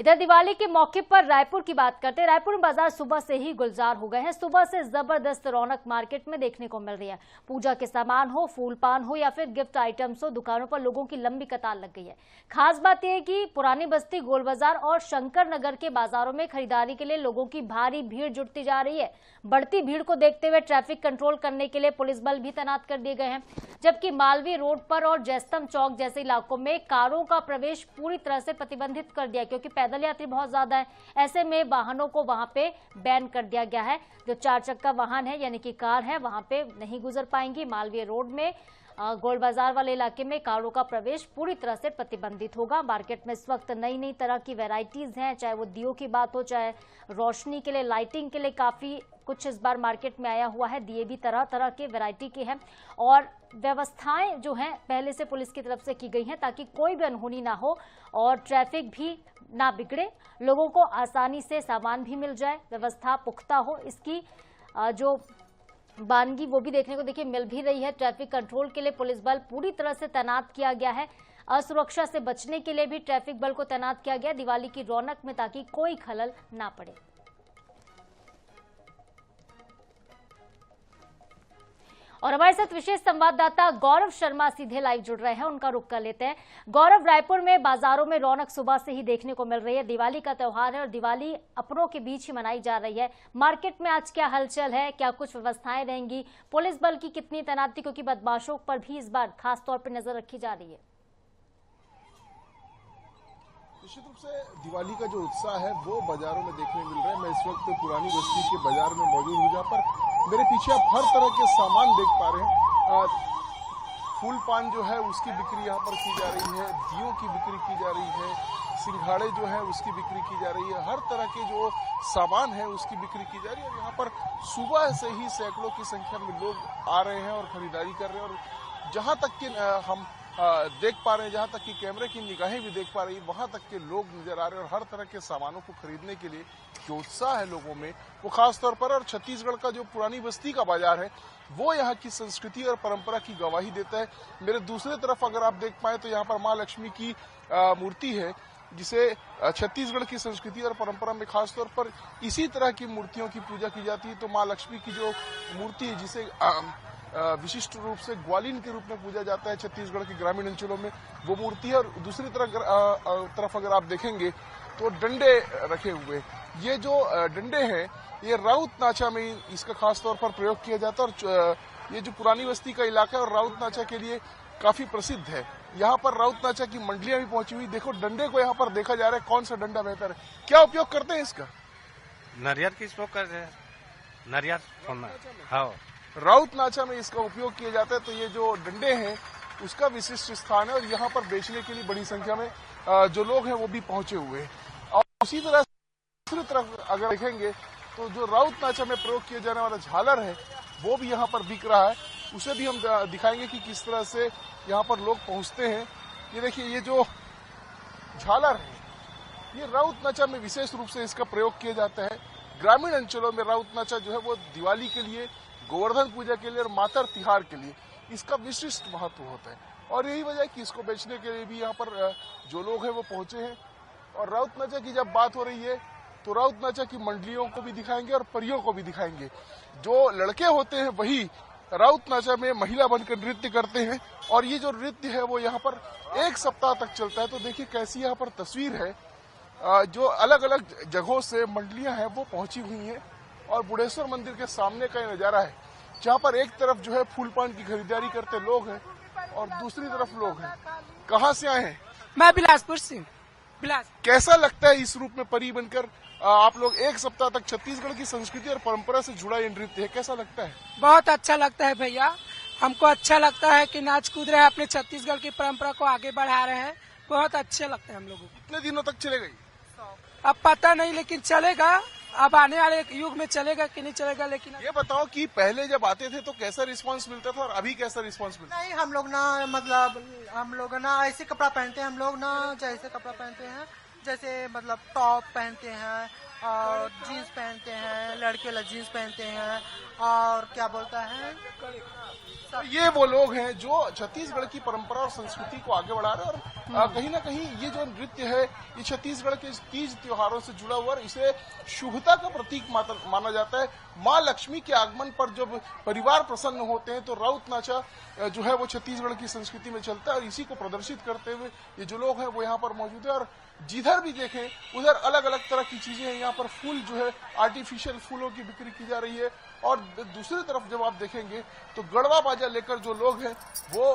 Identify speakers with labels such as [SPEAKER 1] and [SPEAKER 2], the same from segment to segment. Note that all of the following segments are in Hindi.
[SPEAKER 1] इधर दिवाली के मौके पर रायपुर की बात करते हैं। रायपुर में बाजार सुबह से ही गुलजार हो गए हैं। सुबह से जबरदस्त रौनक मार्केट में देखने को मिल रही है। पूजा के सामान हो, फूल पान हो या फिर गिफ्ट आइटम्स हो, दुकानों पर लोगों की लंबी कतार लग गई है। खास बात यह है कि पुरानी बस्ती, गोल बाजार और शंकर नगर के बाजारों में खरीदारी के लिए लोगों की भारी भीड़ जुटती जा रही है। बढ़ती भीड़ को देखते हुए ट्रैफिक कंट्रोल करने के लिए पुलिस बल भी तैनात कर दिए गए हैं, जबकि मालवीय रोड पर और जैस्तम चौक जैसे इलाकों में कारों का प्रवेश पूरी तरह से प्रतिबंधित कर दिया, क्योंकि पैदल यात्री बहुत ज्यादा है। ऐसे में वाहनों को वहां पे बैन कर दिया गया है। जो 4 चक्का वाहन है यानी कि कार है, वहां पे नहीं गुजर पाएंगी। मालवीय रोड में गोल बाजार वाले इलाके में कारों का प्रवेश पूरी तरह से प्रतिबंधित होगा। मार्केट में इस वक्त नई नई तरह की वैरायटीज हैं, चाहे वो दियों की बात हो, चाहे रोशनी के लिए, लाइटिंग के लिए काफी कुछ इस बार मार्केट में आया हुआ है। दिए भी तरह तरह के वैरायटी के हैं और व्यवस्थाएं जो हैं पहले से पुलिस की तरफ से की गई हैं, ताकि कोई भी अनहोनी ना हो और ट्रैफिक भी ना बिगड़े, लोगों को आसानी से सामान भी मिल जाए, व्यवस्था पुख्ता हो। इसकी जो वानगी वो भी देखने को देखिए मिल भी रही है। ट्रैफिक कंट्रोल के लिए पुलिस बल पूरी तरह से तैनात किया गया है। असुरक्षा से बचने के लिए भी ट्रैफिक बल को तैनात किया गया दिवाली की रौनक में, ताकि कोई खलल ना पड़े। और हमारे साथ विशेष संवाददाता गौरव शर्मा सीधे लाइव जुड़ रहे हैं, उनका रुख कर लेते हैं। गौरव, रायपुर में बाजारों में रौनक सुबह से ही देखने को मिल रही है। दिवाली का त्योहार है और दिवाली अपनों के बीच ही मनाई जा रही है। मार्केट में आज क्या हलचल है, क्या कुछ व्यवस्थाएं रहेंगी, पुलिस बल की कितनी तैनाती, क्योंकि बदमाशों पर भी इस बार खास तौर पर नजर रखी जा रही है?
[SPEAKER 2] निश्चित रूप से दिवाली का जो उत्साह है वो बाजारों में देखने मिल रहा है। मैं इस वक्त पुरानी बस्ती के बाजार में मौजूद हूँ, जहाँ पर मेरे पीछे आप हर तरह के सामान देख पा रहे हैं। फूल पान जो है उसकी बिक्री यहाँ पर की जा रही है, दियों की बिक्री की जा रही है, सिंघाड़े जो है उसकी बिक्री की जा रही है, हर तरह के जो सामान है उसकी बिक्री की जा रही है। और यहाँ पर सुबह से ही सैकड़ों की संख्या में लोग आ रहे हैं और खरीदारी कर रहे हैं। और जहाँ तक कि हम देख पा रहे हैं, जहां तक कि कैमरे की निगाहें भी देख पा रही है, वहां तक के लोग नजर आ रहे हैं। और हर तरह के सामानों को खरीदने के लिए जो उत्साह है लोगों में, वो खास तौर पर, और छत्तीसगढ़ का जो पुरानी बस्ती का बाजार है वो यहाँ की संस्कृति और परंपरा की गवाही देता है। मेरे दूसरे तरफ अगर आप देख पाए तो यहाँ पर माँ लक्ष्मी की मूर्ति है, जिसे छत्तीसगढ़ की संस्कृति और परंपरा में खास तौर पर इसी तरह की मूर्तियों की पूजा की जाती है। तो माँ लक्ष्मी की जो मूर्ति है, जिसे विशिष्ट रूप से ग्वालिन के रूप में पूजा जाता है छत्तीसगढ़ के ग्रामीण अंचलों में, वो मूर्ति है। और दूसरी तरफ अगर आप देखेंगे तो डंडे रखे हुए, ये जो डंडे हैं ये राउत नाचा में इसका खास तौर पर प्रयोग किया जाता है। और ये जो पुरानी बस्ती का इलाका है और राउत नाचा के लिए काफी प्रसिद्ध है। यहाँ पर राउत नाचा की मंडलियां भी पहुंची हुई। देखो डंडे को यहाँ पर देखा जा रहा है, कौन सा डंडा बेहतर है, क्या उपयोग करते हैं इसका?
[SPEAKER 3] नारियल की उपयोग करते हैं, नारियल। हाँ,
[SPEAKER 2] राउत नाचा में इसका उपयोग किया जाता है। तो ये जो डंडे हैं उसका विशिष्ट स्थान है और यहाँ पर बेचने के लिए बड़ी संख्या में जो लोग हैं वो भी पहुंचे हुए हैं। और उसी तरह दूसरी तरफ अगर देखेंगे तो जो राउत नाचा में प्रयोग किया जाने वाला झालर है वो भी यहाँ पर बिक रहा है। उसे भी हम दिखाएंगे कि किस तरह से यहाँ पर लोग पहुंचते हैं। ये देखिए, ये जो झालर है ये राउत नाचा में विशेष रूप से इसका प्रयोग किया जाता है। ग्रामीण अंचलों में राउत नाचा जो है वो दिवाली के लिए, गोवर्धन पूजा के लिए और मातर तिहार के लिए इसका विशिष्ट महत्व होता है। और यही वजह है कि इसको बेचने के लिए भी यहाँ पर जो लोग हैं वो पहुंचे हैं। और राउत नाचा की जब बात हो रही है तो राउत नाचा की मंडलियों को भी दिखाएंगे और परियों को भी दिखाएंगे। जो लड़के होते हैं वही राउत नाचा में महिला बनकर नृत्य करते हैं और ये जो नृत्य है वो यहाँ पर 1 सप्ताह तक चलता है। तो देखिए कैसी यहाँ पर तस्वीर है, जो अलग अलग जगहों से मंडलियां हैं वो पहुंची हुई हैं। और बुढ़ेश्वर मंदिर के सामने का नजारा है, जहाँ पर एक तरफ जो है फूल पान की खरीदारी करते लोग हैं और दूसरी तरफ लोग हैं। कहाँ से आए हैं?
[SPEAKER 4] मैं बिलासपुर से।
[SPEAKER 2] कैसा लगता है इस रूप में परी बनकर आप लोग 1 सप्ताह तक छत्तीसगढ़ की संस्कृति और परंपरा से जुड़ा ये नृत्य है, कैसा लगता है?
[SPEAKER 4] बहुत अच्छा लगता है भैया, हमको अच्छा लगता है कि नाच कूद रहे हैं, अपने छत्तीसगढ़ की परंपरा को आगे बढ़ा रहे हैं। बहुत अच्छे लगता है हम लोगों को।
[SPEAKER 2] कितने दिनों तक चलेगा?
[SPEAKER 4] अब पता नहीं, लेकिन चलेगा। अब आने वाले युग में चलेगा कि नहीं चलेगा। लेकिन
[SPEAKER 2] ये बताओ कि पहले जब आते थे तो कैसा रिस्पांस मिलता था और अभी कैसा रिस्पांस मिलता है?
[SPEAKER 5] नहीं, हम लोग ना मतलब हम लोग ना ऐसे कपड़ा पहनते हैं, हम लोग ना जैसे कपड़ा पहनते हैं, जैसे मतलब टॉप पहनते हैं और जीन्स पहनते हैं, लड़के लोग जीन्स पहनते हैं और क्या बोलता है।
[SPEAKER 2] ये वो लोग हैं जो छत्तीसगढ़ की परंपरा और संस्कृति को आगे बढ़ा रहे हैं और कहीं ना कहीं ये जो नृत्य है ये छत्तीसगढ़ के तीज त्योहारों से जुड़ा हुआ है। इसे शुभता का प्रतीक माना जाता है। माँ लक्ष्मी के आगमन पर जब परिवार प्रसन्न होते हैं तो राउत नाचा जो है वो छत्तीसगढ़ की संस्कृति में चलता है और इसी को प्रदर्शित करते हुए ये जो लोग हैं वो यहाँ पर मौजूद है। और जिधर भी देखें उधर अलग अलग तरह की चीजें हैं। यहाँ पर फूल जो है आर्टिफिशियल फूलों की बिक्री की जा रही है और दूसरी तरफ जब आप देखेंगे तो गढ़वा बाजा लेकर जो लोग हैं वो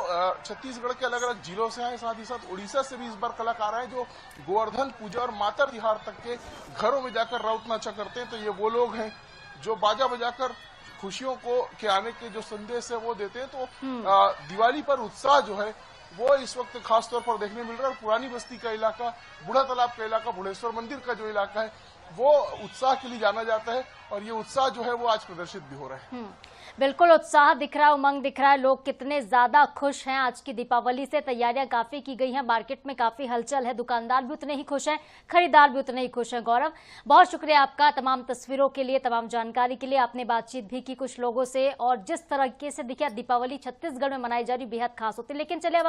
[SPEAKER 2] छत्तीसगढ़ के अलग अलग जिलों से आए, साथ ही साथ उड़ीसा से भी इस बार कलाकार आए जो गोवर्धन पूजा और माता तिहार तक के घरों में जाकर राउत नाचा करते हैं। तो ये वो लोग हैं जो बाजा बजाकर खुशियों को के आने के जो संदेश है वो देते हैं। तो दिवाली पर उत्साह जो है वो इस वक्त खास तौर पर देखने मिल रहा है। और पुरानी बस्ती का इलाका, बूढ़ा तालाब का इलाका, बुढ़ेश्वर मंदिर का जो इलाका है वो उत्साह के लिए जाना जाता है और ये उत्साह जो है वो आज प्रदर्शित भी हो रहा है।
[SPEAKER 1] बिल्कुल उत्साह दिख रहा है, उमंग दिख रहा है। लोग कितने ज्यादा खुश हैं आज की दीपावली से। तैयारियां काफी की गई हैं, मार्केट में काफी हलचल है, दुकानदार भी उतने ही खुश हैं, खरीदार भी उतने ही खुश हैं। गौरव, बहुत शुक्रिया आपका तमाम तस्वीरों के लिए, तमाम जानकारी के लिए। आपने बातचीत भी की कुछ लोगों से और जिस तरीके से देखिए दीपावली छत्तीसगढ़ में मनाई जा रही बेहद खास होती है। लेकिन चलिए